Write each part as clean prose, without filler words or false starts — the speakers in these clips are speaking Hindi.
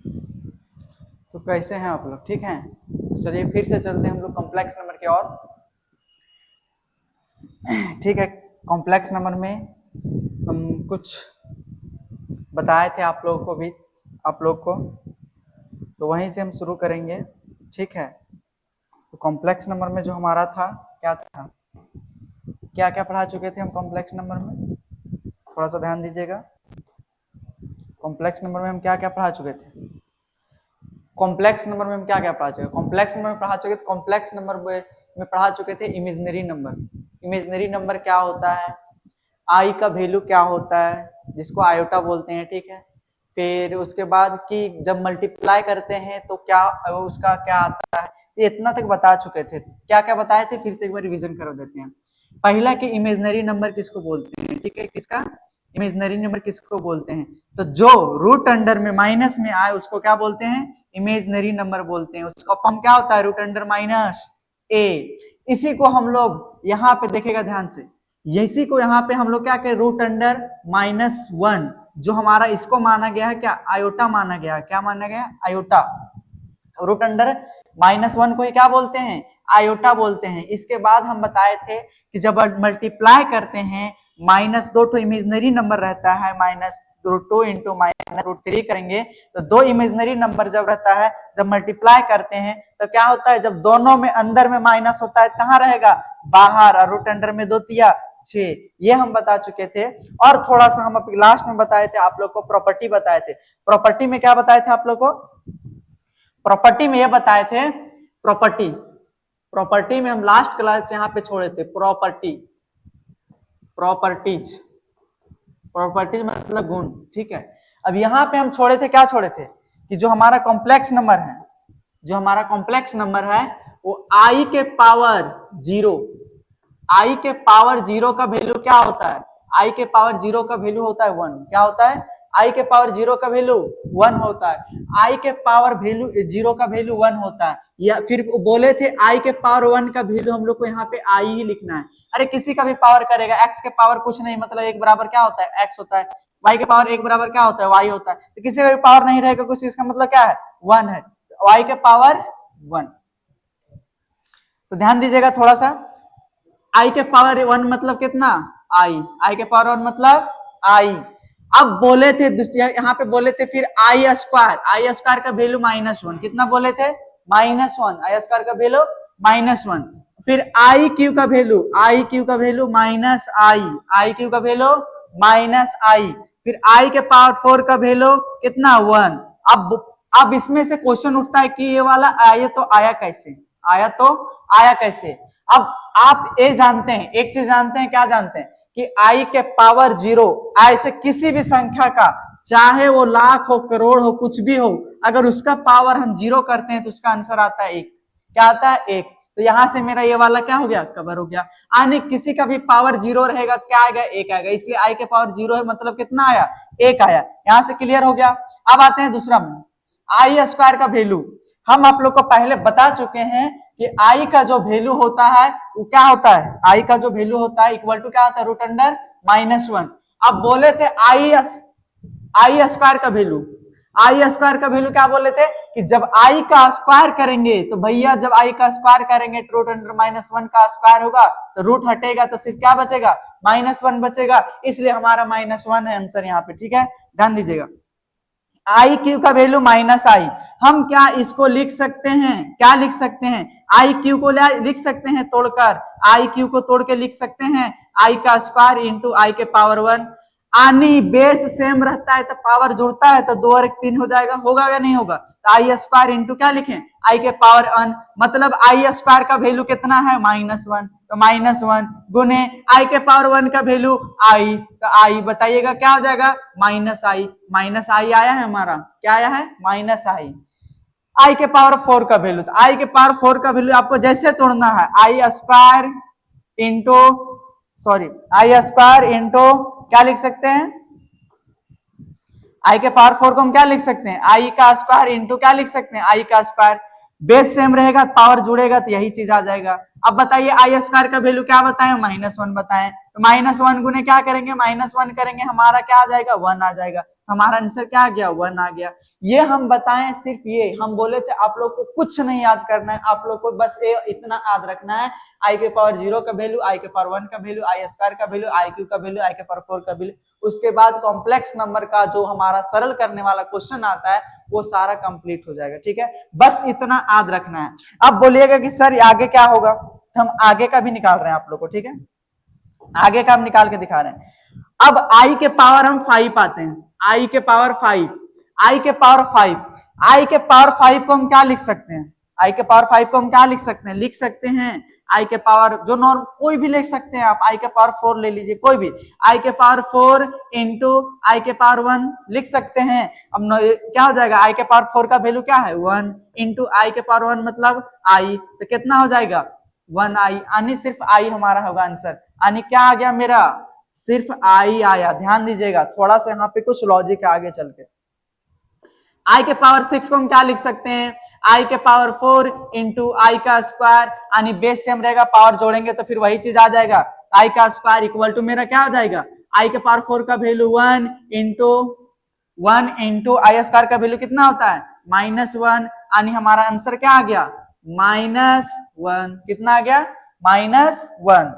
तो कैसे हैं आप लोग? ठीक हैं? तो चलिए फिर से चलते हैं हम लोग कॉम्प्लेक्स नंबर की ओर। ठीक है, कॉम्प्लेक्स नंबर में हम कुछ बताए थे आप लोगों को भी, आप लोग को, तो वहीं से हम शुरू करेंगे। ठीक है, तो कॉम्प्लेक्स नंबर में जो हमारा था क्या था, क्या क्या पढ़ा चुके थे हम कॉम्प्लेक्स नंबर में? थोड़ा सा ध्यान दीजिएगा। कॉम्प्लेक्स नंबर में हम क्या क्या पढ़ा चुके थे? कॉम्प्लेक्स नंबर में हम क्या क्या पढ़ा चुके? कॉम्प्लेक्स नंबर में पढ़ा चुके थे, कॉम्प्लेक्स नंबर में पढ़ा चुके थे इमेजिनरी नंबर। इमेजिनरी नंबर क्या होता है, आई का वैल्यू क्या होता है, जिसको आयोटा बोलते हैं। ठीक है, फिर उसके बाद कि जब मल्टीप्लाई करते हैं तो क्या उसका क्या आता है, ये इतना तक बता चुके थे। क्या क्या बताए थे फिर से एक बार रिवीजन कर देते हैं। पहला कि इमेजिनरी नंबर किसको बोलते हैं? ठीक है, किसका इमेजिनरी नंबर किसको बोलते हैं? तो जो रूट अंडर में माइनस में आए उसको क्या बोलते हैं? इमेजिनरी नंबर बोलते हैं। उसका फॉर्म क्या होता है? रूट अंडर माइनस ए। इसी को हम लोग यहाँ पे देखेगा ध्यान से, इसी को यहाँ पे हम लोग क्या करें? रूट अंडर -1, जो हमारा इसको माना गया है क्या? आयोटा माना गया। क्या माना गया? आयोटा। रूट अंडर -1 को ही क्या बोलते हैं? आयोटा बोलते हैं। इसके बाद हम बताए थे कि जब मल्टीप्लाई करते हैं -2 तो इमेजिनरी नंबर रहता है, -2 इंटू -√3 करेंगे तो 2 इमेजिनरी नंबर जब रहता है, जब मल्टीप्लाई करते हैं तो क्या होता है? जब दोनों में अंदर में माइनस होता है कहाँ रहेगा? बाहर। और रूट अंडर में 2 तिया 6, ये हम बता चुके थे। और थोड़ा सा हम लास्ट में बताए थे आप लोग को, प्रॉपर्टी बताए थे। प्रॉपर्टी में क्या बताए थे आप लोग को? प्रॉपर्टी में ये बताए थे, प्रॉपर्टी में हम लास्ट क्लास यहाँ पे छोड़े थे। प्रॉपर्टीज मतलब गुण। ठीक है, अब यहाँ पे हम छोड़े थे, क्या छोड़े थे? कि जो हमारा कॉम्प्लेक्स नंबर है, जो हमारा कॉम्प्लेक्स नंबर है वो आई के पावर 0, आई के पावर 0 का वैल्यू क्या होता है? आई के पावर 0 का वैल्यू होता है 1। क्या होता है? आई के पावर 0 का वैल्यू 1 होता है। आई के पावर वैल्यू 0 का वैल्यू 1 होता है। या फिर बोले थे आई के पावर 1 का वैल्यू हम लोग को यहाँ पे आई ही लिखना है। अरे किसी का भी पावर करेगा, एक्स के पावर कुछ नहीं, मतलब एक बराबर क्या होता है? एक्स होता है। वाई के पावर एक बराबर क्या होता है? वाई होता है। तो किसी का भी पावर नहीं रहेगा कुछ, इसका मतलब क्या है? 1 है। वाई के पावर 1। तो ध्यान दीजिएगा थोड़ा सा, आई के पावर 1 मतलब कितना? आई के पावर 1 मतलब आई। अब बोले थे यहाँ पे बोले थे फिर आई स्क्वायर का वैल्यू -1। कितना बोले थे? -1। आई स्क्वायर का वैल्यू -1। फिर आई क्यू का वैल्यू माइनस आई क्यू का वैल्यू -आई। फिर आई के पावर 4 का वैल्यू कितना? 1। अब इसमें से क्वेश्चन उठता है कि ये वाला आया तो आया कैसे? अब आप ये जानते हैं, एक चीज जानते हैं, क्या जानते हैं? कि आई के पावर 0, आई से किसी भी संख्या का, चाहे वो लाख हो, करोड़ हो, कुछ भी हो, अगर उसका पावर हम 0 करते हैं तो उसका आंसर आता है 1। क्या आता है? 1। तो यहां से मेरा ये वाला क्या हो गया? कवर हो गया। आने किसी का भी पावर 0 रहेगा तो क्या आएगा? 1 आएगा। इसलिए आई के पावर 0 है, मतलब कितना आया? 1 आया। यहां से क्लियर हो गया। अब आते हैं दूसरा में, आई स्क्वायर का वैल्यू। हम आप लोग को पहले बता चुके हैं कि आई का जो वैल्यू होता है वो क्या होता है? आई का जो वैल्यू होता है इक्वल टू क्या होता है? Root under -1। अब बोले थे आई स्क्वायर का वैल्यू क्या बोले थे? कि जब आई का स्क्वायर करेंगे तो भैया, जब आई का स्क्वायर करेंगे तो रूट अंडर -1 का स्क्वायर होगा, तो रूट हटेगा तो सिर्फ क्या बचेगा? -1 बचेगा। इसलिए हमारा -1 है आंसर यहाँ पे। ठीक है, ध्यान दीजिएगा। आई क्यू का वैल्यू -आई, हम क्या इसको लिख सकते हैं? क्या लिख सकते हैं? आई क्यू को लिख सकते हैं तोड़कर, आई क्यू को तोड़ के लिख सकते हैं आई का स्क्वायर इंटू आई के पावर 1। आनी बेस सेम रहता है तो पावर जुड़ता है तो 2 और 1 3 हो जाएगा, होगा या नहीं होगा? तो आई स्क्वायर इंटू क्या लिखें? आई के पावर 1, मतलब आई स्क्वायर का वैल्यू कितना है? -1, तो -1 गुने आई के पावर 1 का वैल्यू आई, तो आई बताइएगा क्या हो जाएगा? -आई आया है हमारा। क्या आया है? -आई। आई के पावर 4 का वैल्यू, तो आई के पावर 4 का वैल्यू आपको जैसे तोड़ना है, आई स्क्वायर इंटू क्या लिख सकते हैं? आई के पावर 4 को हम क्या लिख सकते हैं? आई का स्क्वायर इंटू क्या लिख सकते हैं? आई का स्क्वायर। बेस सेम रहेगा, पावर जुड़ेगा तो यही चीज आ जाएगा। अब बताइए आई स्क्वायर का वैल्यू क्या बताएं, -1 बताएं, तो -1 गुने क्या करेंगे, -1 करेंगे, हमारा क्या आ जाएगा, 1 आ जाएगा, हमारा आंसर क्या आ गया, 1 आ गया। ये हम बताएं, सिर्फ ये हम बोले थे आप लोग को कुछ नहीं याद करना है, आप लोग को बस ये इतना याद रखना है, आई के पावर 0 का वैल्यू, आई के पावर 1 का वैल्यू, आई स्क्वायर का वैल्यू, आई क्यू का वैल्यू, आई के पावर 4 का वैल्यू, उसके बाद कॉम्प्लेक्स नंबर का जो हमारा सरल करने वाला क्वेश्चन आता है वो सारा कंप्लीट हो जाएगा। ठीक है, बस इतना याद रखना है। अब बोलिएगा कि सर आगे क्या होगा, हम आगे का भी निकाल रहे हैं आप लोग को। ठीक है, आगे का हम निकाल के दिखा रहे हैं। अब आई के पावर हम 5 आते हैं, आई के पावर 5, आई के पावर 5, आई के पावर 5 को हम क्या लिख सकते हैं, आई के पावर 5 को हम क्या लिख सकते हैं, लिख सकते हैं आई के पावर जो नॉर्म कोई भी लिख सकते हैं आप, आई के पावर 4 ले लीजिए, कोई भी, आई के पावर 4 इंटू आई के पावर 1 लिख सकते हैं। अब क्या हो जाएगा, आई के पावर 4 का वैल्यू क्या है 1 इंटू आई के पावर 1 मतलब आई, तो कितना हो जाएगा 1 आई, यानी सिर्फ आई हमारा होगा आंसर, यानी क्या आ गया मेरा, सिर्फ आई आया। ध्यान दीजिएगा थोड़ा सा यहाँ पे कुछ लॉजिक है आगे चल के। आई के पावर 6 को हम क्या लिख सकते हैं, आई के पावर 4 इंटू आई का स्क्वायर, यानी बेस सेम रहेगा, पावर जोड़ेंगे तो फिर वही चीज आ जाएगा, आई का स्क्वायर इक्वल टू मेरा क्या हो जाएगा, आई के पावर 4 का वैल्यू 1 इंटू आई स्क्वायर का वैल्यू कितना होता है -1, यानी हमारा आंसर क्या आ गया -1, कितना आ गया -1,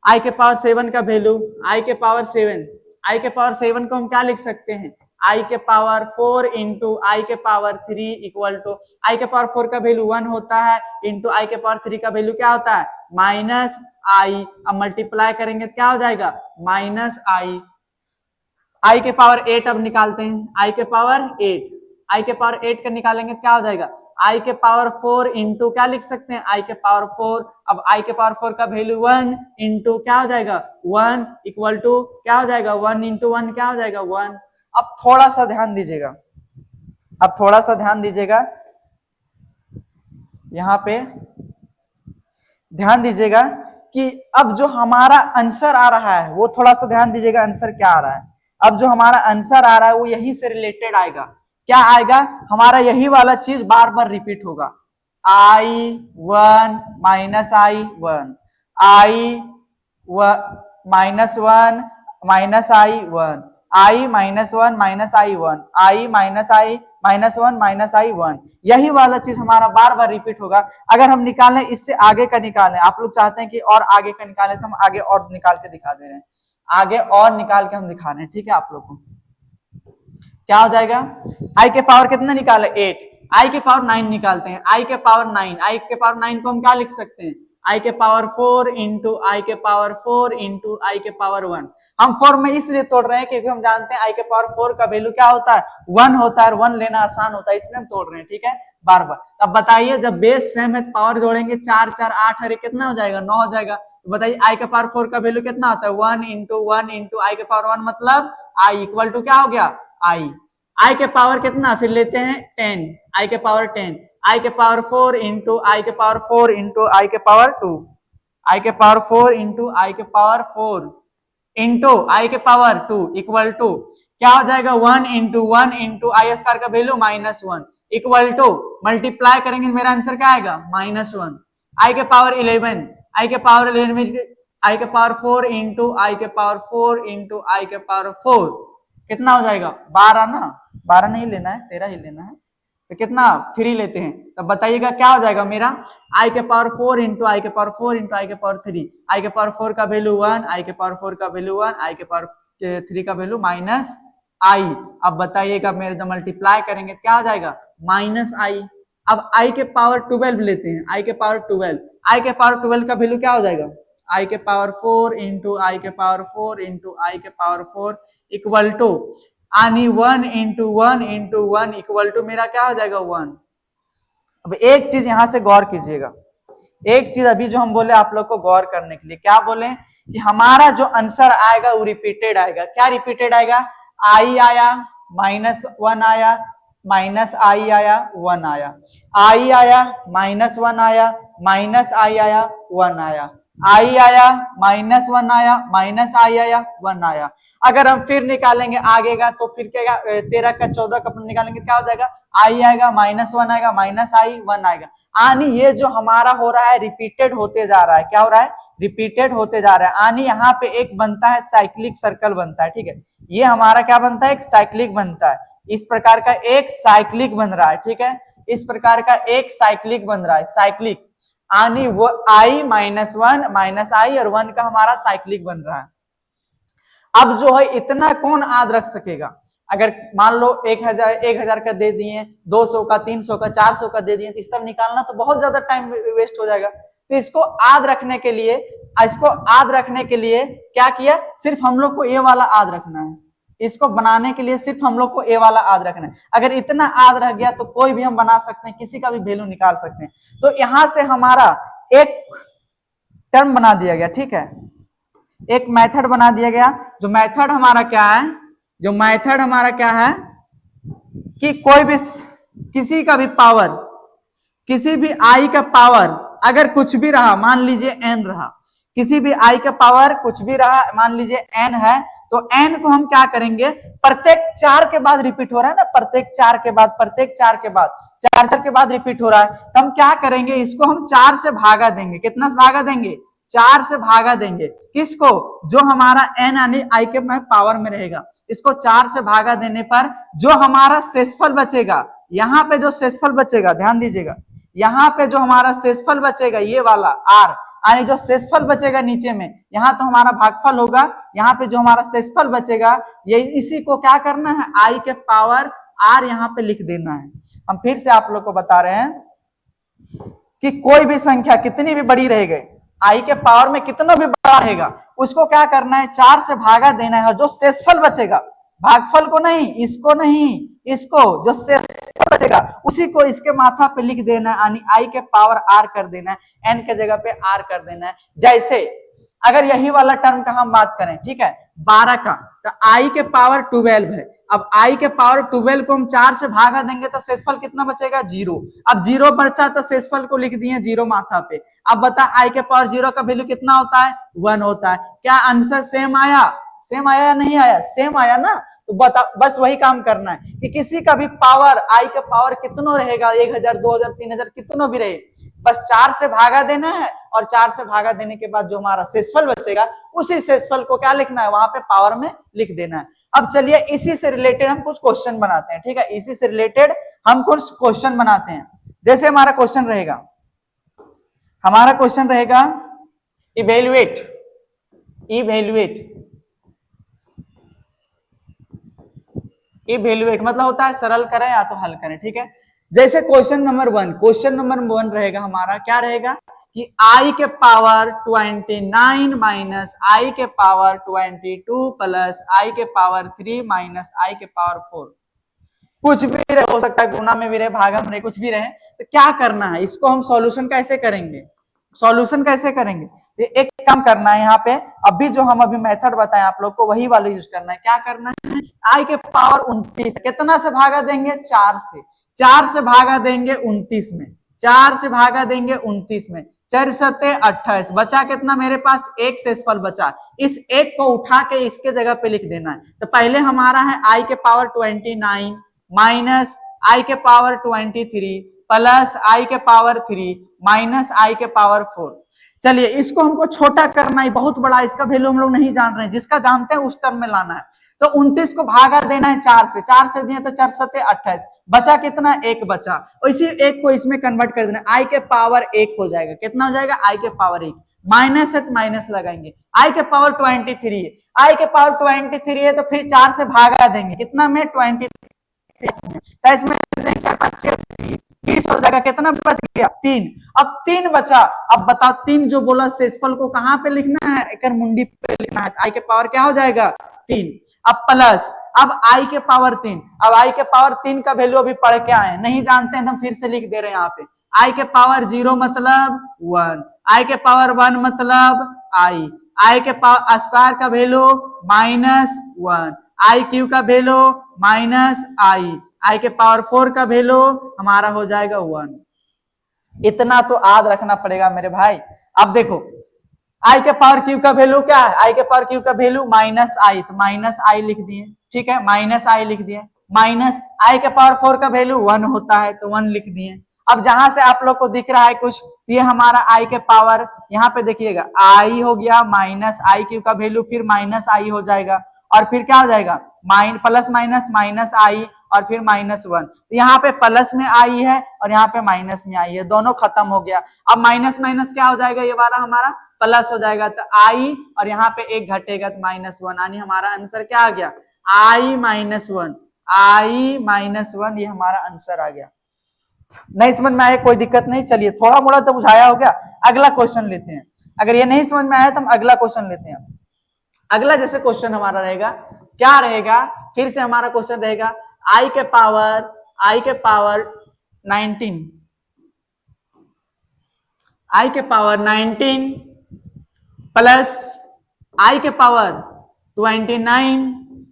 आई के पावर 7 का वैल्यू, आई के पावर 7, आई के पावर 7 को हम क्या लिख सकते हैं, आई के पावर 4 इंटू आई के पावर 3 इक्वल टू, आई के पावर 4 का वैल्यू 1 होता है इंटू आई के पावर 3 का वैल्यू क्या होता है -i, अब मल्टीप्लाई करेंगे तो क्या हो जाएगा -i, आई के पावर 8 अब निकालते हैं, आई के पावर 8, आई के पावर 8 का निकालेंगे तो क्या हो जाएगा, आई के पावर 4 इंटू क्या लिख सकते हैं, आई के पावर 4, अब आई के पावर 4 का वैल्यू 1 इंटू क्या हो जाएगा 1 इक्वल टू क्या हो जाएगा 1 इंटू 1 क्या हो जाएगा 1। अब थोड़ा सा ध्यान दीजिएगा, अब थोड़ा सा ध्यान दीजिएगा, यहाँ पे ध्यान दीजिएगा कि अब जो हमारा आंसर आ रहा है वो थोड़ा सा ध्यान दीजिएगा, आंसर क्या आ रहा है, अब जो हमारा आंसर आ रहा है वो यही से रिलेटेड आएगा, क्या आएगा, हमारा यही वाला चीज बार बार रिपीट होगा, I1 -I1, I-1 -I1, I-1, I-1 -I1, यही वाला चीज हमारा बार बार रिपीट होगा। अगर हम निकालें इससे आगे का निकालें, आप लोग चाहते हैं कि और आगे का निकालें तो हम आगे और निकाल के दिखा दे रहे हैं, आगे और निकाल के हम दिखा रहे हैं। ठीक है, आप लोग को क्या हो जाएगा, आई के पावर कितना निकाले 8, आई के पावर 9 निकालते हैं, आई के पावर 9, आई के पावर 9 को हम क्या लिख सकते हैं, आई के पावर 4 इंटू आई के पावर 4 इंटू आई के पावर 1, हम 4 में इसलिए तोड़ रहे हैं क्योंकि हम जानते हैं आई के पावर 4 का वैल्यू क्या होता है 1 होता है, 1 लेना आसान होता है, इसलिए हम तोड़ रहे हैं। ठीक है, बार बार। अब बताइए जब बेस सेम है पावर जोड़ेंगे 4 4 8 अरे कितना हो जाएगा 9 हो जाएगा, तो बताइए आई के पावर 4 का वैल्यू कितना होता है 1 इंटू आई के पावर 1 मतलब आई इक्वल टू क्या हो गया आई के पावर कितना, फिर लेते हैं 10, आई के पावर 10, आई के पावर 4 इंटू आई के पावर 4 इंटू आई के पावर 2, आई के पावर 4 इंटू आई के पावर 4 इंटू आई के पावर 2 इक्वल टू क्या हो जाएगा 1 इंटू आई स्क्वायर का वैल्यू -1 इक्वल टू मल्टीप्लाई करेंगे मेरा आंसर क्या आएगा -1, आई के पावर 11, आई के पावर 11 आई के पावर 4 इंटू आई के पावर 4 इंटू आई के पावर 4 कितना हो जाएगा 12 ना, 12 नहीं लेना है 13 ही लेना है, तो कितना 3 लेते हैं, तो बताइएगा क्या हो जाएगा मेरा आई के पावर 4 इंटू आई के पावर 4 इंटू आई के पावर 3, आई के पावर 4 का वैल्यू 1, आई के पावर 4 का वैल्यू 1, आई के पावर 3 का वैल्यू -i। अब बताइएगा मेरे जब मल्टीप्लाई करेंगे तो क्या हो जाएगा -i। अब आई के पावर 12 लेते हैं, आई के पावर 12, आई के पावर 12 का वैल्यू क्या हो जाएगा आई के पावर 4 इंटू आई के पावर 4 इंटू आई के पावर 4 इक्वल टू यानी 1 इंटू 1 इक्वल टू मेरा क्या हो जाएगा 1। अब एक चीज यहां से गौर कीजिएगा, एक चीज अभी जो हम बोले आप लोग को गौर करने के लिए, क्या बोले कि हमारा जो आंसर आएगा वो रिपीटेड आएगा, क्या रिपीटेड आएगा, आई आया -1 आया -i आया 1 आया, i आया -1 आया -i आया 1 आया, आई आया, -1 आया, -i आया, 1 आया। अगर हम फिर निकालेंगे आगे का तो फिर क्या, 13 का 14 का निकालेंगे क्या हो जाएगा, i आएगा, -1 आएगा, -i 1 आएगा। यानी ये जो हमारा हो रहा है रिपीटेड होते जा रहा है, क्या हो रहा है, रिपीटेड होते जा रहा है। यानी यहाँ पे एक बनता है साइक्लिक सर्कल बनता है, ठीक है, ये हमारा क्या बनता है, एक साइक्लिक बनता है। इस प्रकार का एक साइक्लिक बन रहा है, ठीक है, इस प्रकार का एक साइक्लिक बन रहा है, साइक्लिक। यानी वो i -1 -i और 1 का हमारा साइक्लिक बन रहा है। अब जो है इतना कौन याद रख सकेगा, अगर मान लो 1000 का दे दिए, 200 का, 300 का, 400 का दे दिए, तो इस तरह निकालना तो बहुत ज्यादा टाइम वेस्ट हो जाएगा। तो इसको याद रखने के लिए, क्या किया, सिर्फ हम लोग को ये वाला याद रखना है। इसको बनाने के लिए सिर्फ हम लोग को ए वाला याद रखना है। अगर इतना याद रह गया तो कोई भी हम बना सकते हैं, किसी का भी वैल्यू निकाल सकते हैं। तो यहां से हमारा एक टर्म बना दिया गया, ठीक है, एक मेथड बना दिया गया। जो मेथड हमारा क्या है, कि कोई भी किसी का भी पावर, किसी भी आई का पावर अगर कुछ भी रहा, मान लीजिए एन रहा, किसी भी आई का पावर कुछ भी रहा, मान लीजिए एन है, तो एन को हम क्या करेंगे, प्रत्येक 4 के बाद रिपीट हो रहा है ना, प्रत्येक 4 के बाद 4 के बाद रिपीट हो रहा है, तो हम क्या करेंगे, इसको हम 4 से भागा देंगे। कितना से भागा देंगे, 4 से भागा देंगे। किसको, जो हमारा एन यानी आई के पावर में रहेगा, इसको 4 से भागा देने पर जो हमारा शेषफल बचेगा, यहाँ पे जो शेषफल बचेगा, ध्यान दीजिएगा, यहाँ पे जो हमारा शेषफल बचेगा, ये वाला आर, यानी जो शेषफल बचेगा नीचे में, यहाँ तो हमारा भागफल होगा, यहाँ पे जो हमारा शेषफल बचेगा, ये इसी को क्या करना है, आई के पावर आर यहाँ पे लिख देना है। हम फिर से आप लोग को बता रहे हैं कि कोई भी संख्या कितनी भी बड़ी रहेगी, आई के पावर में कितना भी बड़ा रहेगा, उसको क्या करना है, 4 से भागा देना है, और जो शेषफल बचेगा, भागफल को नहीं, इसको नहीं, इसको, जो शेषफल बचेगा उसी को इसके माथा पे लिख देना है, यानी आई के पावर आर कर देना है, एन के जगह पे आर कर देना है। जैसे अगर यही वाला टर्म का हम बात करें, ठीक है, 12 का, तो आई के पावर 12 है। अब आई के पावर 12 को हम 4 से भागा देंगे तो शेषफल कितना बचेगा, 0। अब 0 बचा तो शेषफल को लिख दिए 0 माथा पे। अब बता आई के पावर 0 का वैल्यू कितना होता है, 1 होता है। क्या आंसर सेम आया, या नहीं आया, सेम आया ना। तो बता, बस वही काम करना है कि किसी का भी पावर, आई का पावर कितना रहेगा, 1000, 2000, 3000 कितना भी रहे, बस 4 से भागा देना है, और 4 से भागा देने के बाद जो हमारा शेषफल बचेगा, उसी शेषफल को क्या लिखना है, वहां पे पावर में लिख देना है। अब चलिए इसी से रिलेटेड हम कुछ क्वेश्चन बनाते हैं, ठीक है, इसी से रिलेटेड हम कुछ क्वेश्चन बनाते हैं। जैसे हमारा क्वेश्चन रहेगा, इवेल्युएट मतलब होता है सरल करें या तो हल करें, ठीक है। जैसे क्वेश्चन नंबर 1 रहेगा हमारा, क्या रहेगा कि आई के पावर 29 माइनस आई के पावर 22 प्लस आई के पावर 3 माइनस आई के पावर 4, कुछ भी रहे, हो सकता है गुना में भी रहे, भागा में रहे, कुछ भी रहे, तो क्या करना है, इसको हम सॉल्यूशन कैसे करेंगे, एक काम करना है, यहाँ पे अभी जो हम अभी मेथड बताएं आप लोग को, वही वाला यूज करना है। क्या करना है, आई के पावर 29 कितना से भागा देंगे, 4 से भागा देंगे 29 में, 4 से भागा देंगे 29 में, 4 सत्ते 28, बचा कितना मेरे पास, एक शेषफल बचा, इस एक को उठा के इसके जगह पे लिख देना है। तो पहले हमारा है आई के पावर 29 माइनस आई के पावर 23 प्लस आई के पावर 3 माइनस आई के पावर 4। चलिए इसको हमको छोटा करना है, बहुत बड़ा, इसका वैल्यू हम लोग नहीं जान रहे हैं, जिसका जानते हैं उस टर्म में लाना है। तो 29 को भागा देना है 4 से दिए तो 4 सत्ते 28, बचा कितना, एक बचा, इसी एक को इसमें कन्वर्ट कर देना, आई के पावर 1 हो जाएगा। कितना हो जाएगा, आई के पावर 1, माइनस है तो माइनस लगाएंगे, आई के पावर 23 है, आई के पावर 23 है तो फिर 4 से भागा देंगे, कितना में, 23 इसमें 4 5 6 20 हो जाएगा, कितना बच गया, 3। अब 3 बचा, अब बताओ 3 जो बोला शेषफल को कहां पे लिखना है, एक मुंडी पे लिखना है, आई के पावर क्या हो जाएगा, 3। अब प्लस, अब आई के पावर 3, अब आई के पावर 3 का वैल्यू अभी पढ़ के आए, नहीं जानते हैं तो हम फिर से लिख दे रहे हैं यहाँ पे, आई के पावर 0 मतलब 1, आई के पावर 1 मतलब आई के पावर स्क्वायर का वैल्यू -1, आई क्यू का वैल्यू -आई के पावर 4 का वैल्यू हमारा हो जाएगा 1। इतना तो याद रखना पड़ेगा मेरे भाई। अब देखो आई के पावर क्यू का वैल्यू क्या है, आई के पावर क्यू का वैल्यू माइनस आई, तो माइनस आई लिख दिए, ठीक है, माइनस आई लिख दिए। माइनस आई के पावर 4 का वैल्यू 1 होता है, तो 1 लिख दिए। अब जहां से आप लोग को दिख रहा है कुछ, ये हमारा आई के पावर, यहाँ पे देखिएगा आई हो गया माइनस आई क्यू का वैल्यू, फिर माइनस आई हो जाएगा, और फिर क्या हो जाएगा प्लस माइनस माइनस आई, और फिर -1। तो यहाँ पे प्लस में आई है और यहाँ पे माइनस में आई है, दोनों खत्म हो गया। अब माइनस माइनस क्या हो जाएगा, ये वाला हमारा प्लस हो जाएगा, तो आई और यहाँ पे एक घटेगा तो -1, यानी हमारा आंसर क्या आ गया, आई -1, आई -1, ये हमारा आंसर आ गया। नहीं समझ में आया कोई दिक्कत नहीं, चलिए थोड़ा मोड़ा तो बुझाया हो गया। अगला क्वेश्चन लेते हैं, अगर ये नहीं समझ में आया तो हम अगला क्वेश्चन लेते हैं। अगला जैसे क्वेश्चन हमारा रहेगा, क्या रहेगा, फिर से हमारा क्वेश्चन रहेगा आई के पावर 19, आई के पावर 19 प्लस आई के पावर 29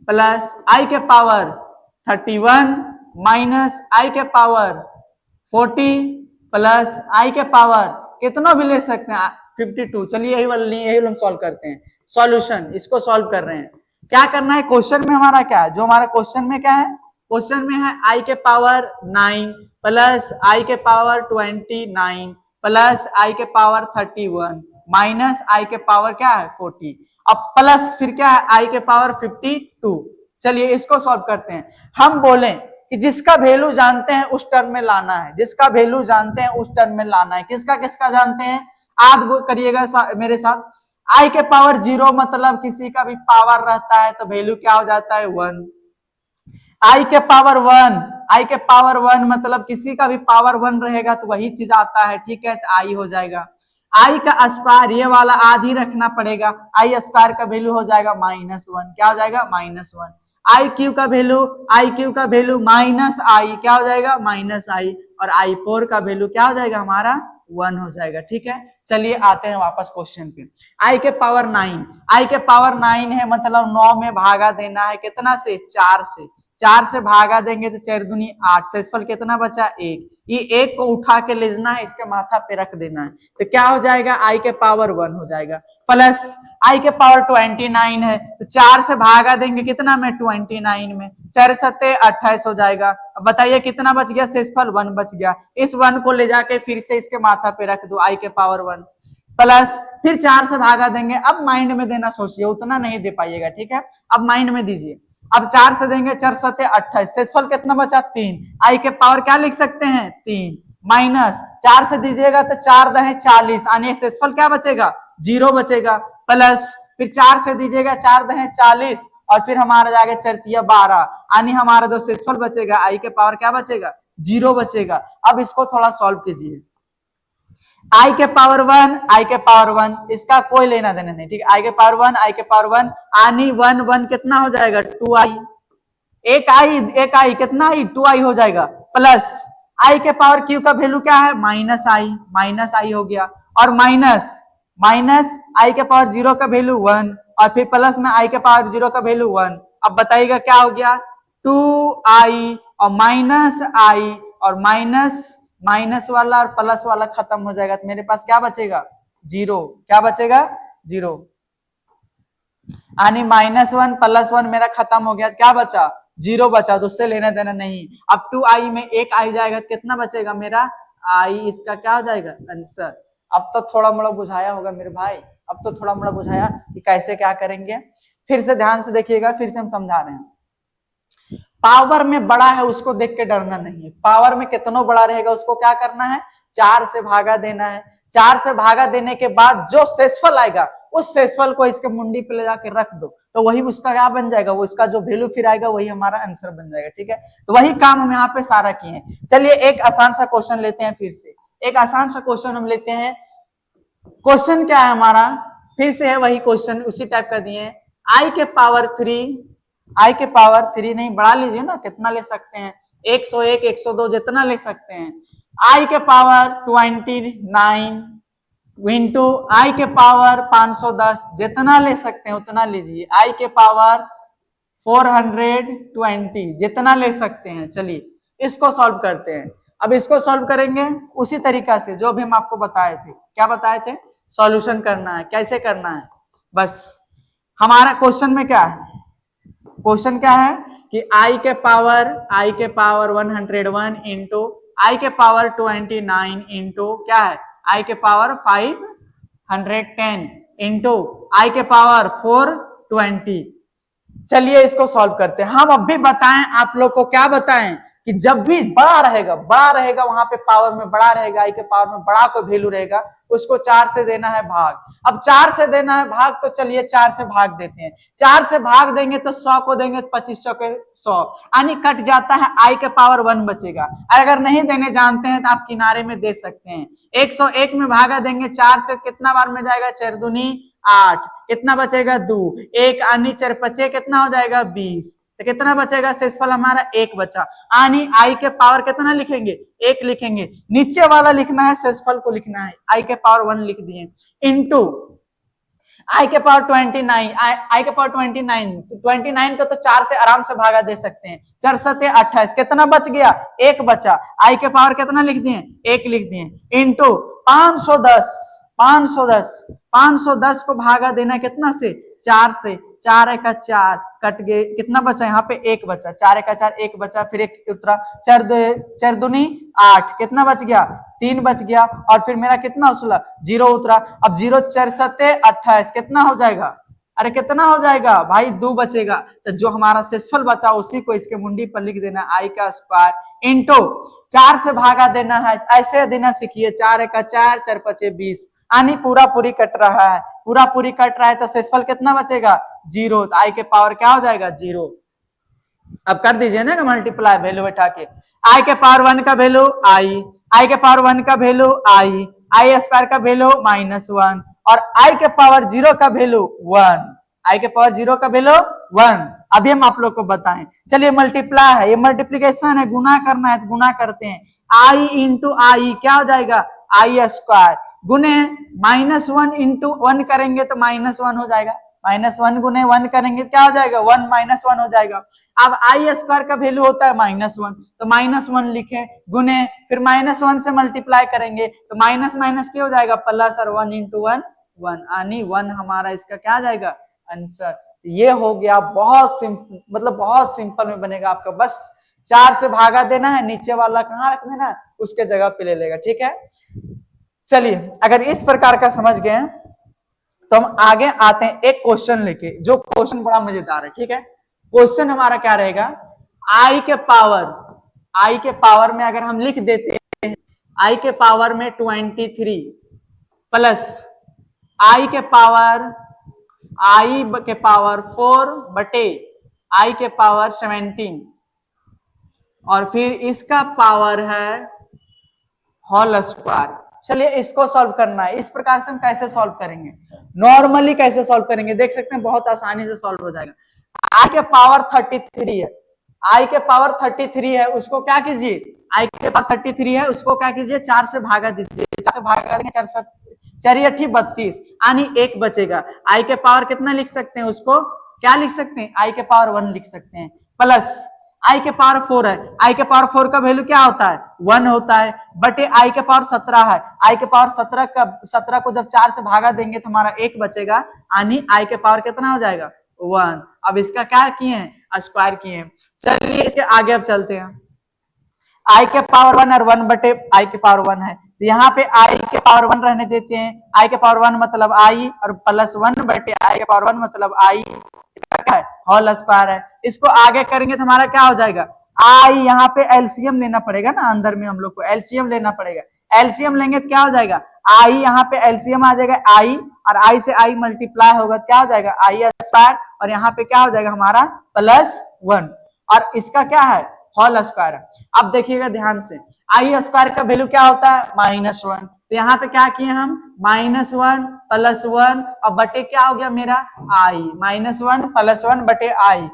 प्लस आई के पावर 31 माइनस आई के पावर 40 प्लस आई के पावर कितना भी ले सकते हैं 52। चलिए यही वाला हम सॉल्व करते हैं। सॉल्यूशन, इसको सॉल्व कर रहे हैं। क्या करना है, क्वेश्चन में हमारा क्या है, जो हमारा क्वेश्चन में क्या है, क्वेश्चन में है आई के पावर 9 प्लस आई के पावर 29 प्लस आई के पावर 31 माइनस आई के पावर क्या है 40। अब प्लस फिर क्या है आई के पावर 52। चलिए इसको सॉल्व करते हैं। हम बोले कि जिसका वैल्यू जानते हैं उस टर्म में लाना है, जिसका वैल्यू जानते हैं उस टर्म में लाना है। किसका किसका जानते हैं, आज वो करिएगा मेरे साथ। आई के पावर 0 मतलब किसी का भी पावर रहता है तो वैल्यू क्या हो जाता है 1। आई के पावर 1, आई के पावर 1 मतलब किसी का भी पावर 1 रहेगा तो वही चीज आता है, ठीक है, तो आई हो जाएगा। आई का स्क्वायर, ये वाला आधी रखना पड़ेगा, आई स्क्वायर का वैल्यू हो जाएगा -1, क्या हो जाएगा -1। आई क्यू का वैल्यू माइनस आई, क्या हो जाएगा -आई, और आई 4 का वैल्यू क्या हो जाएगा हमारा 1 हो जाएगा, ठीक है। चलिए आते हैं वापस क्वेश्चन पे। आई के पावर 9, आई के पावर 9 है मतलब 9 में भागा देना है, कितना से 4 से, 4 से भागा देंगे तो 4 दूनी 8, शेषफल कितना बचा 1। ये 1 को उठा के ले जाना है, इसके माथा पे रख देना है, तो क्या हो जाएगा आई के पावर 1 हो जाएगा। प्लस आई के पावर 29 है तो 4 से भागा देंगे कितना में 29 में, 4 सत्ते 28 हो जाएगा। अब बताइए कितना बच गया, शेषफल 1 बच गया। इस 1 को ले जाके फिर से इसके माथा पे रख दो, आई के पावर 1 प्लस फिर 4 से भागा देंगे। अब माइंड में देना सोचिए, उतना नहीं दे पाइएगा, ठीक है, अब माइंड में दीजिए। अब 4 से देंगे 4 सत्ते 28, शेषफल कितना बचा 3, आई के पावर क्या लिख सकते हैं 3, माइनस 4 से दीजिएगा तो 4 दहे 40, यानी शेषफल क्या बचेगा 0 बचेगा। प्लस फिर 4 से दीजिएगा 4 दहे 40, और फिर हमारा जाएगा 4 12, यानी हमारा जो शेषफल बचेगा आई के पावर क्या बचेगा 0 बचेगा। अब इसको थोड़ा सॉल्व कीजिए। आई के पावर 1, आई के पावर 1, इसका कोई लेना देना नहीं, ठीक है, आई के पावर 1, आई के पावर 1, आनी 1 1 कितना हो जाएगा 2i, एक आई कितना आई 2i हो जाएगा। प्लस आई के पावर क्यू का वैल्यू क्या है माइनस आई हो गया, और माइनस आई के पावर 0 का वैल्यू 1, और फिर प्लस में आई के पावर 0 का वैल्यू 1। अब बताइएगा क्या हो गया 2i और माइनस आई, और माइनस वाला और प्लस वाला खत्म हो जाएगा, तो मेरे पास क्या बचेगा 0, क्या बचेगा 0, यानी -1 +1 मेरा खत्म हो गया, क्या बचा 0 बचा, तो उससे लेना देना नहीं। अब 2i में एक आई जाएगा तो कितना बचेगा मेरा आई, इसका क्या हो जाएगा आंसर। अब तो थोड़ा मोड़ा बुझाया होगा मेरे भाई, अब तो थोड़ा मोड़ा बुझाया कि कैसे क्या करेंगे। फिर से ध्यान से देखिएगा, फिर से हम समझा रहे हैं। पावर में बड़ा है उसको देख के डरना नहीं है, पावर में कितना बड़ा रहेगा उसको क्या करना है 4 से भागा देना है। 4 से भागा देने के बाद जो शेषफल आएगा उस शेषफल को इसके मुंडी पे ले जाके रख दो, तो वही उसका क्या बन जाएगा, वो इसका जो वैल्यू फिर आएगा वही हमारा आंसर बन जाएगा, ठीक है। तो वही काम हम यहाँ पे सारा किए हैं। चलिए एक आसान सा क्वेश्चन लेते हैं, फिर से एक आसान सा क्वेश्चन हम लेते हैं। क्वेश्चन क्या है हमारा, फिर से है वही क्वेश्चन, उसी टाइप का दिए। आई के पावर 3, आई के पावर 3 नहीं बढ़ा लीजिए ना, कितना ले सकते हैं 101 102 जितना ले सकते हैं। आई के पावर 29 इंटू आई के पावर 510 जितना ले सकते हैं उतना लीजिए। आई के पावर 420 जितना ले सकते हैं। चलिए इसको सॉल्व करते हैं। अब इसको सॉल्व करेंगे उसी तरीका से जो भी हम आपको बताए थे। क्या बताए थे, सॉल्यूशन करना है। कैसे करना है, बस हमारा क्वेश्चन में क्या है, क्वेश्चन क्या है कि i के पावर 101 इंटू आई के पावर 29 इंटू क्या है i के पावर 510 इंटू आई के पावर 420। चलिए इसको सॉल्व करते हैं। हम अब भी बताएं आप लोग को, क्या बताएं कि जब भी बड़ा रहेगा वहां पे पावर में बड़ा रहेगा, आई के पावर में बड़ा को वैल्यू रहेगा, उसको 4 से देना है भाग। अब 4 से देना है भाग, तो चलिए 4 से भाग देते हैं। 4 से भाग देंगे तो 100 को देंगे, 25 चौके 100, यानी कट जाता है, आई के पावर 1 बचेगा। अगर नहीं देने जानते हैं तो आप किनारे में दे सकते हैं। 101 में भागा देंगे 4 से, कितना बार में जाएगा, 4 दूनी 8, कितना बचेगा 2, 1 आनी 4 पचे कितना हो जाएगा 20, तो कितना बचेगा, शेषफल हमारा 1 बचा। आनी आई के पावर कितना लिखेंगे, 1 लिखेंगे, नीचे वाला लिखना है, शेषफल को लिखना है, आई के पावर 1 लिख दिए, इनटू आई के पावर 29, आई के पावर 29, तो 29 को तो 4 से आराम से भागा दे सकते हैं, 4 सते 28, कितना बच गया, 1 बचा। आई के पावर कितना लिख दिए, 1 लिख दिए, इनटू 510 को भागा देना कितना से, 4 से, 4 का 4 कट गए, कितना बचा यहाँ पे 1 बचा, 4 का 4 1 बचा, फिर 1 उतरा, 4 दूनी 8, कितना बच गया 3 बच गया, और फिर मेरा कितना उछला 0 उतरा। अब 0 4 सते 28 कितना हो जाएगा, अरे कितना हो जाएगा भाई 2 बचेगा। तो जो हमारा शेषफल बचा उसी को इसके मुंडी पर लिख देना, आई का स्क्वायर इंटू 4 से भागा देना है, ऐसे देना सीखिए, 4 का 4 4 पचे 20, यानी पूरा पूरी कट रहा है, पूरा पूरी कट रहा है, तो शेषफल कितना बचेगा 0, तो आई के पावर क्या हो जाएगा 0। अब कर दीजिए ना मल्टीप्लाई वैल्यू बैठा के, आई के पावर 1 का वैल्यू आई के पावर 1 का वैल्यू आई स्क्वायर का वैल्यू -1, और आई के पावर 0 का वैल्यू 1, आई के पावर 0 का वैल्यू 1। अभी हम आप लोग को बताएं, चलिए मल्टीप्लाई है, ये मल्टीप्लीकेशन है, गुना करना है तो गुना करते हैं, आई इंटू आई क्या हो जाएगा आई स्क्वायर, गुने -1 इंटू 1 करेंगे तो -1 हो जाएगा, -1 गुने 1 करेंगे क्या हो जाएगा 1 -1 हो जाएगा। अब आई स्क्वायर का वैल्यू होता है -1, तो -1 लिखे, गुने फिर -1 से मल्टीप्लाई करेंगे तो माइनस माइनस क्या हो जाएगा प्लस, और 1 इंटू 1 1, यानी 1 हमारा इसका क्या आ जाएगा आंसर। ये हो गया, बहुत सिंपल, मतलब बहुत सिंपल में बनेगा आपका, बस 4 से भागा देना है, नीचे वाला कहाँ रख देना है उसके जगह पे ले लेगा, ठीक है। चलिए अगर इस प्रकार का समझ गए तो हम आगे आते हैं एक क्वेश्चन लेके, जो क्वेश्चन बड़ा मजेदार है, ठीक है। क्वेश्चन हमारा क्या रहेगा, आई के पावर में अगर हम लिख देते हैं, आई के पावर में 23 प्लस आई के पावर 4 बटे आई के पावर 17, और फिर इसका पावर है होल स्क्वायर। चलिए इसको सॉल्व करना है, इस प्रकार से हम कैसे सॉल्व करेंगे, नॉर्मली कैसे सॉल्व करेंगे, देख सकते हैं बहुत आसानी से सॉल्व हो जाएगा। आई के पावर 33 है, आई के पावर 33 है, उसको क्या कीजिए, आई के पावर 33 है उसको क्या कीजिए 4 से भागा दीजिए, 4 से भागा देंगे 4 32, यानी 1 बचेगा। आई के पावर कितना लिख सकते हैं, उसको क्या लिख सकते हैं, आई के पावर 1 लिख सकते हैं, प्लस आई के पावर 4 है, आई के पावर 4 का वैल्यू क्या होता है 1 होता है, बटे आई के पावर 17 है, आई के पावर 17 को जब 4 से भागा देंगे तो हमारा 1 बचेगा, यानी आई के पावर कितना हो जाएगा 1। अब इसका क्या किए हैं स्क्वायर किए हैं। चलिए इसके आगे अब चलते हैं, आई के पावर 1 और 1 बटे आई के पावर 1 है, तो यहाँ पे आई के पावर 1 रहने देते हैं, आई के पावर 1 मतलब आई, और प्लस 1 बटे आई के पावर 1 मतलब आई, इसका क्या है होल स्क्वायर है। इसको आगे करेंगे तो हमारा क्या हो जाएगा, आई यहाँ पे एलसीएम लेना पड़ेगा ना, अंदर में हम लोग को एलसीएम लेना पड़ेगा, एलसीएम लेंगे तो क्या हो जाएगा आई, यहाँ पे एलसीएम आ जाएगा आई, और आई से आई मल्टीप्लाई होगा क्या हो जाएगा आई स्क्वायर, और यहाँ पे क्या हो जाएगा हमारा +1, और इसका क्या है होल स्क्वायर। अब देखिएगा ध्यान से, आई स्क्वायर का वैल्यू क्या होता है -1, तो यहाँ पे क्या किए हम -1 +1, और बटे क्या हो गया मेरा आई, -1 +1 बटे आई,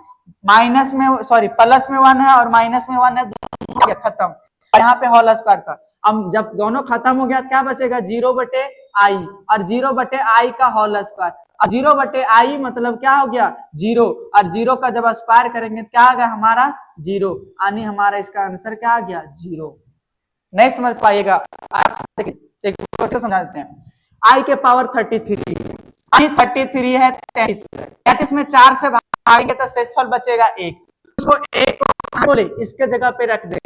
माइनस में सॉरी प्लस में 1 है और माइनस में 1 है, दोनों खत्म, यहाँ पे होल स्क्वायर था। अब जब दोनों खत्म हो गया तो क्या बचेगा 0 बटे आई, और 0 बटे आई का होल स्क्वायर, और 0 बटे आई मतलब क्या हो गया 0, और 0 का जब स्क्वायर करेंगे तो क्या आ गया हमारा 0, यानी हमारा इसका आंसर क्या आ गया 0। नहीं समझ पाइएगा, आप एक समझा देते हैं। आई के पावर 33 है, आई 33 है, 33 में 4 से भागेंगे तो शेषफल बचेगा 1, उसको 1 बोले इसके जगह पे रख दे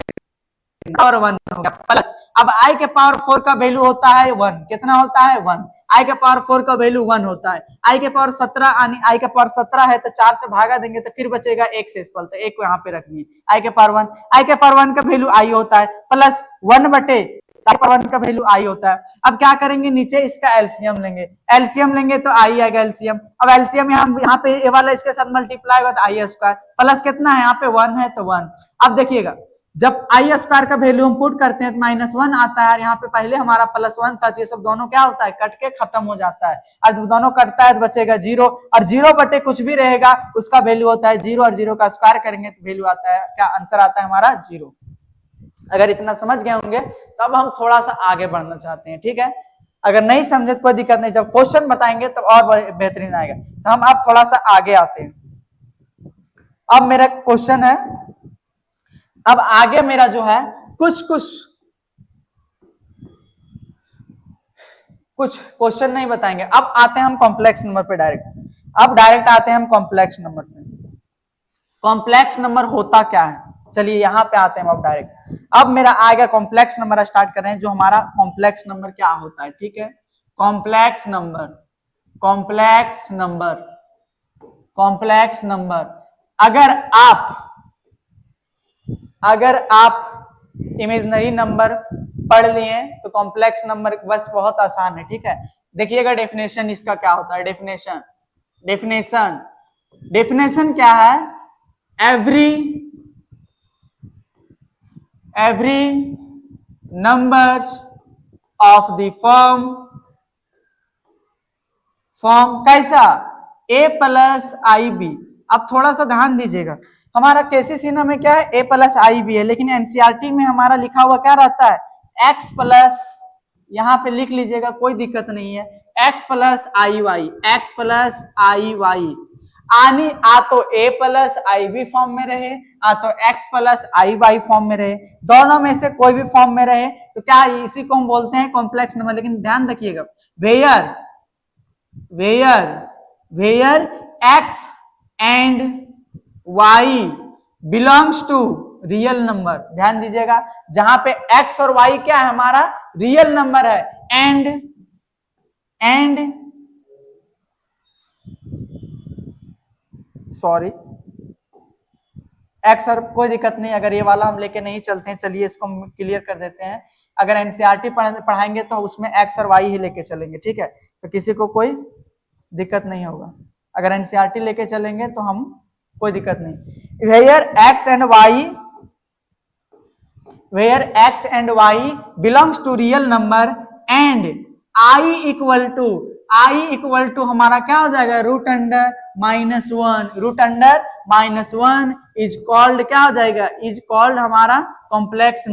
और 1 हो गया प्लस। अब आई के पावर 4 का वैल्यू होता है 1, कितना होता है 1, आई के पावर 4 का वैल्यू 1 होता है, आई के पावर 17 आई के पावर 17 है तो 4 से भागा देंगे तो फिर बचेगा 1 शेषफल, तो 1 को यहाँ पे रखनी है। आई के पावर 1, आई के पावर 1 का वैल्यू आई होता है प्लस 1 बटे पावर 1 का वैल्यू आई होता है। अब क्या करेंगे, नीचे इसका एलसीएम लेंगे, एलसीएम लेंगे तो आई आएगा एलसीएम। अब एलसीएम यहाँ पे ए वाला इसके साथ मल्टीप्लाई होगा तो आई स्क्वायर प्लस कितना है यहाँ पे 1 है तो 1। अब देखिएगा जब आई स्क्वायर का वैल्यू हम पुट करते हैं तो -1 आता है, यहाँ पे पहले हमारा +1 था, ये सब दोनों क्या होता है कट के खत्म हो जाता है, और जब दोनों कटता है तो बचेगा 0, और 0 बटे कुछ भी रहेगा उसका वैल्यू होता है 0, और 0 का स्क्वायर करेंगे तो वैल्यू आता है क्या, आंसर आता है हमारा 0। अगर इतना समझ गए होंगे तो अब हम थोड़ा सा आगे बढ़ना चाहते हैं, ठीक है। अगर नहीं समझे तो कोई दिक्कत नहीं, जब क्वेश्चन बताएंगे तब और बेहतरीन आएगा। तो हम अब थोड़ा सा आगे आते हैं। अब मेरा क्वेश्चन है, अब आगे मेरा जो है कुछ क्वेश्चन नहीं बताएंगे, अब आते हैं हम कॉम्प्लेक्स नंबर पे डायरेक्ट। अब डायरेक्ट आते हैं हम कॉम्प्लेक्स नंबर पे। कॉम्प्लेक्स नंबर होता क्या है, चलिए यहां पे आते हैं अब डायरेक्ट। अब मेरा आएगा कॉम्प्लेक्स नंबर, स्टार्ट कर रहे हैं जो हमारा कॉम्प्लेक्स नंबर क्या होता है, ठीक है। Complex number, complex number, complex number, अगर आप इमेजिनरी नंबर पढ़ लिए तो कॉम्प्लेक्स नंबर बस बहुत आसान है, ठीक है। देखिएगा डेफिनेशन इसका क्या होता है, डेफिनेशन क्या है, every numbers of the form कैसा a प्लस आई बी। अब थोड़ा सा ध्यान दीजिएगा, हमारा केसीसी में क्या है a प्लस आई बी है, लेकिन एनसीईआरटी में हमारा लिखा हुआ क्या रहता है x प्लस, यहाँ पे लिख लीजिएगा कोई दिक्कत नहीं है, x plus i y, x plus i y, आनी आ तो a plus i b form में रहे, आ तो x plus i y form में रहे, दोनों में से कोई भी फॉर्म में रहे तो क्या इसी को हम बोलते हैं कॉम्प्लेक्स नंबर। लेकिन ध्यान रखिएगा where x and y belongs to real number, ध्यान दीजिएगा जहां पे x और y क्या है हमारा रियल नंबर है, एंड सॉरी एक्स, और कोई दिक्कत नहीं, अगर ये वाला हम लेके नहीं चलते हैं, चलिए इसको हम क्लियर कर देते हैं। अगर एनसीईआरटी पढ़ाएंगे तो उसमें एक्स और वाई ही लेके चलेंगे, ठीक है, तो किसी को कोई दिक्कत नहीं होगा। अगर एनसीईआरटी लेके चलेंगे तो हम कोई दिक्कत नहीं। Where x and y belongs to real number and i equal to हमारा क्या हो जाएगा रूट अंडर -1 इज कॉल्ड क्या हो जाएगा, इज कॉल्ड हमारा कॉम्प्लेक्स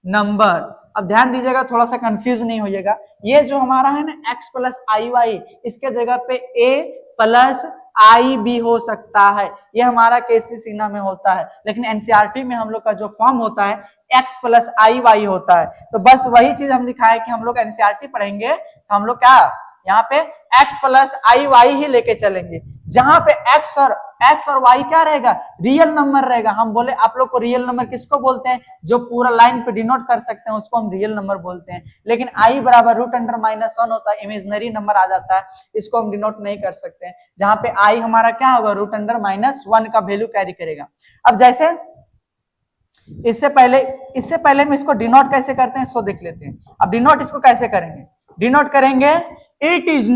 नंबर। अब ध्यान दीजिएगा थोड़ा सा कंफ्यूज नहीं होइएगा, ये जो हमारा है ना x प्लस आई वाई, इसके जगह पे a प्लस आई भी हो सकता है, ये हमारा केसीसी में होता है, लेकिन एनसीईआरटी में हम लोग का जो फॉर्म होता है x प्लस आई वाई होता है। तो बस वही चीज हम लिखा है कि हम लोग एनसीईआरटी पढ़ेंगे तो हम लोग क्या यहाँ पे x plus i why he लेके चलेंगे, जहां पे x और y क्या रहेगा रियल नंबर रहेगा। हम बोले आप लोग को रियल नंबर किसको बोलते हैं, जो पूरा लाइन पे डिनोट कर सकते हैं उसको हम रियल नंबर बोलते हैं। लेकिन i बराबर √1 होता है, इमेजिनरी नंबर आ जाता है, इसको हम डिनोट नहीं कर सकते हैं, जहां पे i हमारा क्या होगा √1 का वैल्यू कैरी करेगा। अब जैसे इससे पहले हम इसको डिनोट कैसे करते हैं इसको देख लेते हैं। अब डिनोट इसको कैसे करेंगे, डिनोट करेंगे it is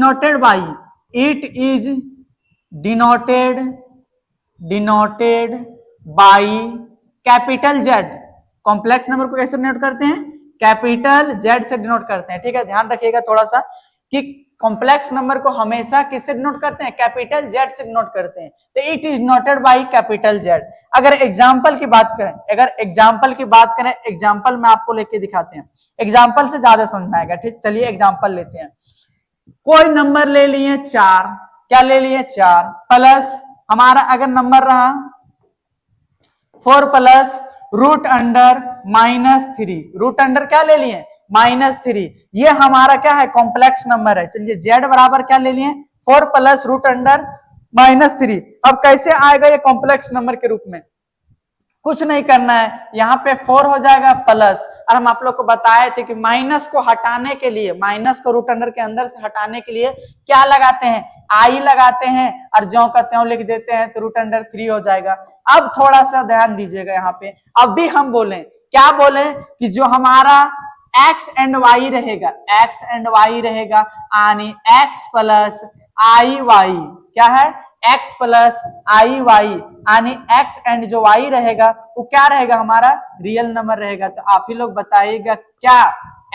denoted by capital Z. Complex number को कैसे डिनोट करते हैं, कैपिटल जेड से डिनोट करते हैं, ठीक है। ध्यान रखिएगा थोड़ा सा कि कॉम्प्लेक्स नंबर को हमेशा किससे डिनोट करते हैं, कैपिटल जेड से डिनोट करते हैं। तो it is noted by capital Z. अगर एग्जांपल की बात करें, एग्जांपल में आपको लेके दिखाते हैं, एग्जांपल से ज्यादा समझ में आएगा, ठीक। चलिए एग्जांपल लेते हैं, कोई नंबर ले लिए 4, क्या ले लिए 4 प्लस हमारा अगर नंबर रहा 4 प्लस √1 -3, रूट अंडर क्या ले लिए -3। ये हमारा क्या है कॉम्प्लेक्स नंबर है। चलिए z बराबर क्या ले लिए 4 प्लस रूट अंडर -3। अब कैसे आएगा ये कॉम्प्लेक्स नंबर के रूप में, कुछ नहीं करना है, यहाँ पे 4 हो जाएगा प्लस, और हम आप लोग को बताए थे कि माइनस को हटाने के लिए, माइनस को रूट अंडर के अंदर से हटाने के लिए क्या लगाते हैं आई लगाते हैं, और ज्यों का त्यों लिख देते हैं तो रूट अंडर 3 हो जाएगा। अब थोड़ा सा ध्यान दीजिएगा यहाँ पे, अब भी हम बोले क्या बोले कि जो हमारा x एंड y रहेगा, x एंड y रहेगा यानी x प्लस आई वाई, क्या है x प्लस आई वाई, यानी x एंड जो y रहेगा वो क्या रहेगा हमारा रियल नंबर रहेगा। तो आप ही लोग बताइएगा क्या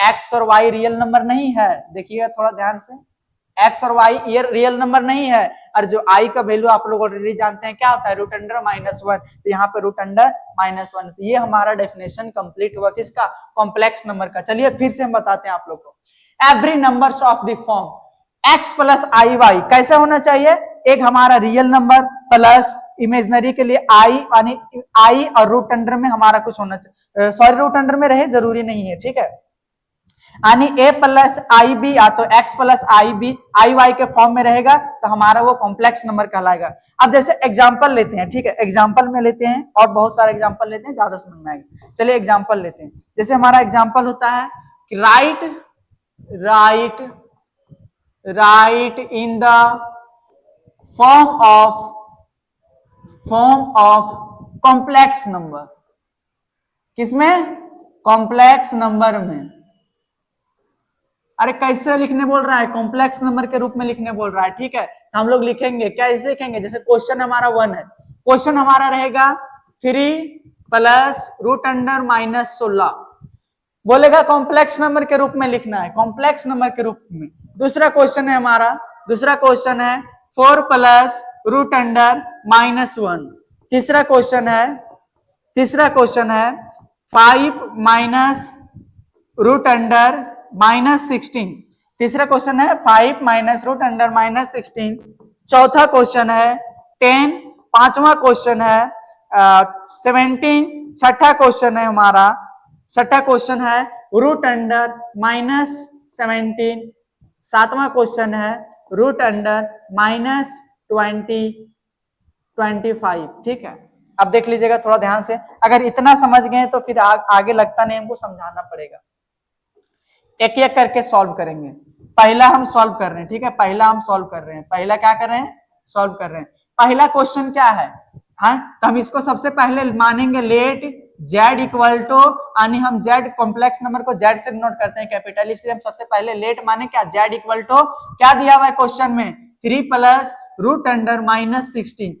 x और y रियल नंबर नहीं है, देखिएगा थोड़ा ध्यान से, x और y ये रियल नंबर नहीं है, और जो i का वैल्यू आप लोग ऑलरेडी जानते हैं क्या होता है रूट अंडर -1, तो यहाँ पे रूट अंडर -1, तो ये हमारा डेफिनेशन कंप्लीट हुआ किसका कॉम्प्लेक्स नंबर का। चलिए फिर से हम बताते हैं आप लोग को, every numbers of the form x plus i y कैसा होना चाहिए, एक हमारा रियल नंबर प्लस इमेजिनरी के लिए i, यानी i और रूट अंडर में हमारा कुछ होना चाहिए, सॉरी रूट अंडर में रहे जरूरी नहीं है, ठीक है, यानी a प्लस आई बी या तो x plus i b i y के फॉर्म में रहेगा तो हमारा वो कॉम्प्लेक्स नंबर कहलाएगा। अब जैसे एग्जांपल लेते हैं, ठीक है, एग्जांपल में लेते हैं और बहुत सारे एग्जांपल लेते हैं, ज्यादा समझ में आएगा। चलिए एग्जांपल लेते हैं, जैसे हमारा एग्जांपल होता है कि right in the form of complex number, किसमें कॉम्प्लेक्स नंबर में, अरे कैसे लिखने बोल रहा है कॉम्प्लेक्स नंबर के रूप में लिखने बोल रहा है, ठीक है, तो हम लोग लिखेंगे क्या, इसे लिखेंगे जैसे क्वेश्चन हमारा 1 है, क्वेश्चन हमारा रहेगा 3 प्लस रूट अंडर -16, बोलेगा कॉम्प्लेक्स नंबर के रूप में लिखना है, कॉम्प्लेक्स नंबर के रूप में। दूसरा क्वेश्चन है हमारा, दूसरा क्वेश्चन है 4 प्लस रूट अंडर -1। तीसरा क्वेश्चन है 5 माइनस रूट अंडर -16। तीसरा क्वेश्चन है 5 माइनस रूट अंडर -16। चौथा क्वेश्चन है 10। पांचवा क्वेश्चन है 17। छठा क्वेश्चन है हमारा, छठा क्वेश्चन है रूट अंडर -17। सातवां क्वेश्चन है रूट अंडर -25, ठीक है। अब देख लीजिएगा थोड़ा ध्यान से, अगर इतना समझ गए तो फिर आगे लगता नहीं हमको समझाना पड़ेगा, एक एक करके सॉल्व करेंगे। पहला हम सॉल्व कर रहे हैं, ठीक है, पहला हम सॉल्व कर रहे हैं, पहला क्या कर रहे हैं सॉल्व कर रहे हैं। पहला क्वेश्चन क्या है, हाँ तो हम इसको सबसे पहले मानेंगे लेट z इक्वल टू, यानी हम z कॉम्प्लेक्स नंबर को z से नोट करते हैं कैपिटल, इसलिए हम सबसे पहले लेट माने क्या z इक्वल टू क्या दिया हुआ है क्वेश्चन में 3 प्लस रूट अंडर -16।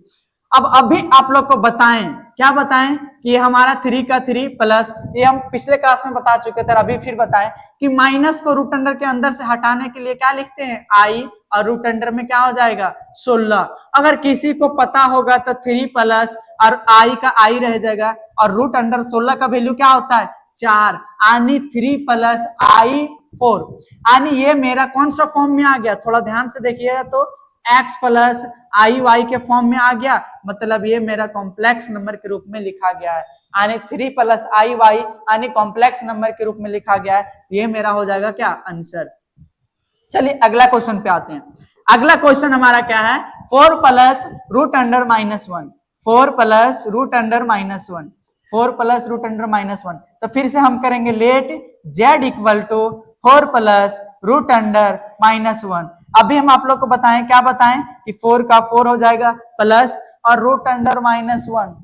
अब अभी आप लोग को बताएं, क्या बताएं कि हमारा 3 का 3 प्लस, ये हम पिछले क्लास में बता चुके थे, अभी फिर बताएं कि माइनस को रूट अंडर के अंदर से हटाने के लिए क्या लिखते हैं आई, और रूट अंडर में क्या हो जाएगा 16। अगर किसी को पता होगा तो 3 प्लस और आई का आई रह जाएगा, और रूट अंडर 16 का वैल्यू क्या होता है 4, यानी 3 प्लस आई 4, यानी ये मेरा कौन सा फॉर्म में आ गया, थोड़ा ध्यान से देखिएगा तो x प्लस आई वाई के फॉर्म में आ गया, मतलब ये मेरा कॉम्प्लेक्स नंबर के रूप में लिखा गया है, यानी 3 प्लस आई वाई यानी कॉम्प्लेक्स नंबर के रूप में लिखा गया है, ये मेरा हो जाएगा क्या आंसर। चलिए अगला क्वेश्चन पे आते हैं। अगला क्वेश्चन हमारा क्या है 4 plus root under -1, 4 plus root under -1, 4 plus root under -1। तो फिर से हम करेंगे let z equal to 4 plus root under -1। अभी हम आप लोग को बताएं, क्या बताएं कि 4 का 4 हो जाएगा प्लस और रूट अंडर -1,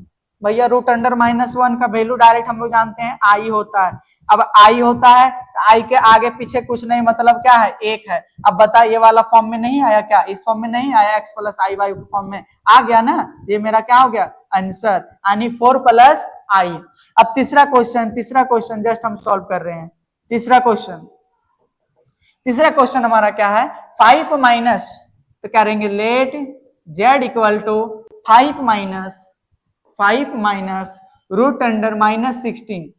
भैया रूट अंडर -1 का वैल्यू डायरेक्ट हम लोग जानते हैं आई होता है। अब आई होता है तो आई के आगे पीछे कुछ नहीं, मतलब क्या है 1 है। अब बता ये वाला फॉर्म में नहीं आया क्या, इस फॉर्म में नहीं आया, x plus i y form में आ गया ना, ये मेरा क्या हो गया आंसर, यानी 4 प्लस आई। अब तीसरा क्वेश्चन जस्ट हम सॉल्व कर रहे हैं। तीसरा क्वेश्चन हमारा क्या है 5 माइनस, तो करेंगे let z equal to 5 minus root under -16।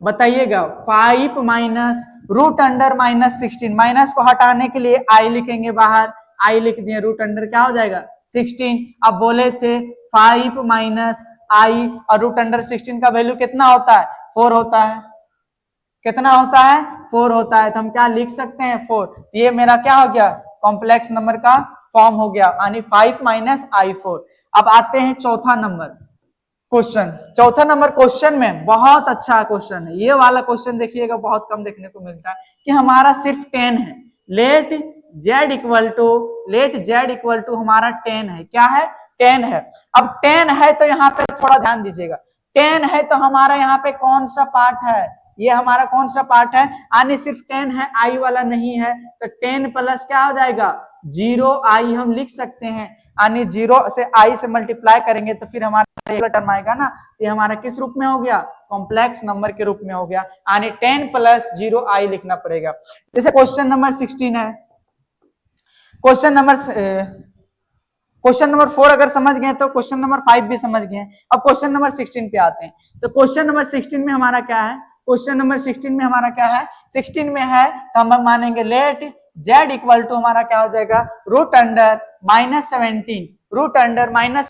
बताइएगा 5 माइनस रूट अंडर -16, माइनस को हटाने के लिए आई लिखेंगे बाहर, आई लिख दिए, रूट अंडर क्या हो जाएगा 16। अब बोले थे 5 माइनस आई और रूट अंडर 16 का वैल्यू कितना होता है 4 होता है। कितना होता है? 4 होता है। तो हम क्या लिख सकते हैं? 4। ये मेरा क्या हो गया? कॉम्प्लेक्स नंबर का फॉर्म हो गया, यानी 5 माइनस i4। अब आते हैं चौथा नंबर क्वेश्चन। चौथा नंबर क्वेश्चन में बहुत अच्छा क्वेश्चन है ये वाला क्वेश्चन, देखिएगा बहुत कम देखने को मिलता है कि हमारा सिर्फ 10 है। लेट z इक्वल टू हमारा 10 है। क्या है? 10 है। अब 10 है तो यहाँ पे थोड़ा ध्यान दीजिएगा, 10 है तो हमारा यहाँ पे कौन सा पार्ट है? ये हमारा कौन सा पार्ट है? यानी सिर्फ 10 है, आई वाला नहीं है। तो 10 प्लस क्या हो जाएगा? 0i हम लिख सकते हैं, यानी 0 से i से मल्टीप्लाई करेंगे तो फिर हमारा टर्म आएगा ना। ये हमारा किस रूप में हो गया? कॉम्प्लेक्स नंबर के रूप में हो गया, यानी 10 प्लस 0i लिखना पड़ेगा। जैसे क्वेश्चन नंबर 16 है, क्वेश्चन नंबर 4 अगर समझ गए तो क्वेश्चन नंबर 5 भी समझ गए। अब क्वेश्चन नंबर 16 पे आते हैं। तो क्वेश्चन नंबर 16 में हमारा क्या है? क्वेश्चन नंबर 16 में हमारा क्या है? 16 में है तो हम मानेंगे लेट z इक्वल टू हमारा क्या हो जाएगा? Root under minus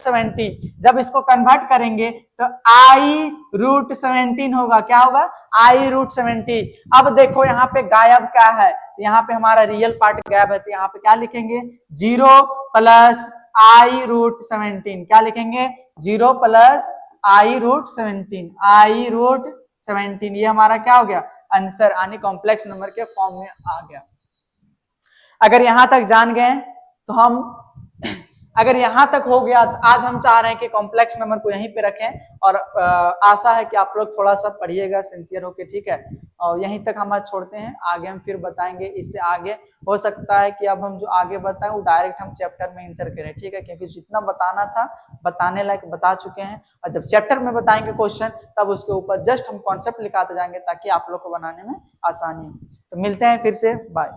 70। जब इसको कन्वर्ट करेंगे तो i रूट 17 होगा। क्या होगा? i root 70। अब देखो यहाँ पे गायब क्या है? यहाँ पे हमारा रियल पार्ट गायब है, तो यहाँ पे क्या लिखेंगे? 0 प्लस i रूट 17। क्या लिखेंगे? 0 प्लस i रूट 17। ये हमारा क्या हो गया? आंसर, यानी कॉम्प्लेक्स नंबर के फॉर्म में आ गया। अगर यहां तक जान गए तो हम अगर यहां तक हो गया तो आज हम चाह रहे हैं कि कॉम्प्लेक्स नंबर को यहीं पे रखें, और आशा है कि आप लोग थोड़ा सा पढ़िएगा सिंसियर होके, ठीक है। और यहीं तक हम आज छोड़ते हैं, आगे हम फिर बताएंगे। इससे आगे हो सकता है कि अब हम जो आगे बताएं वो डायरेक्ट हम चैप्टर में इंटर करें, ठीक है, क्योंकि जितना बताना था बताने लायक बता चुके हैं। और जब चैप्टर में बताएंगे क्वेश्चन तब उसके ऊपर जस्ट हम कॉन्सेप्ट लिखाते जाएंगे ताकि आप लोग को बनाने में आसानी हो। तो मिलते हैं फिर से, बाय।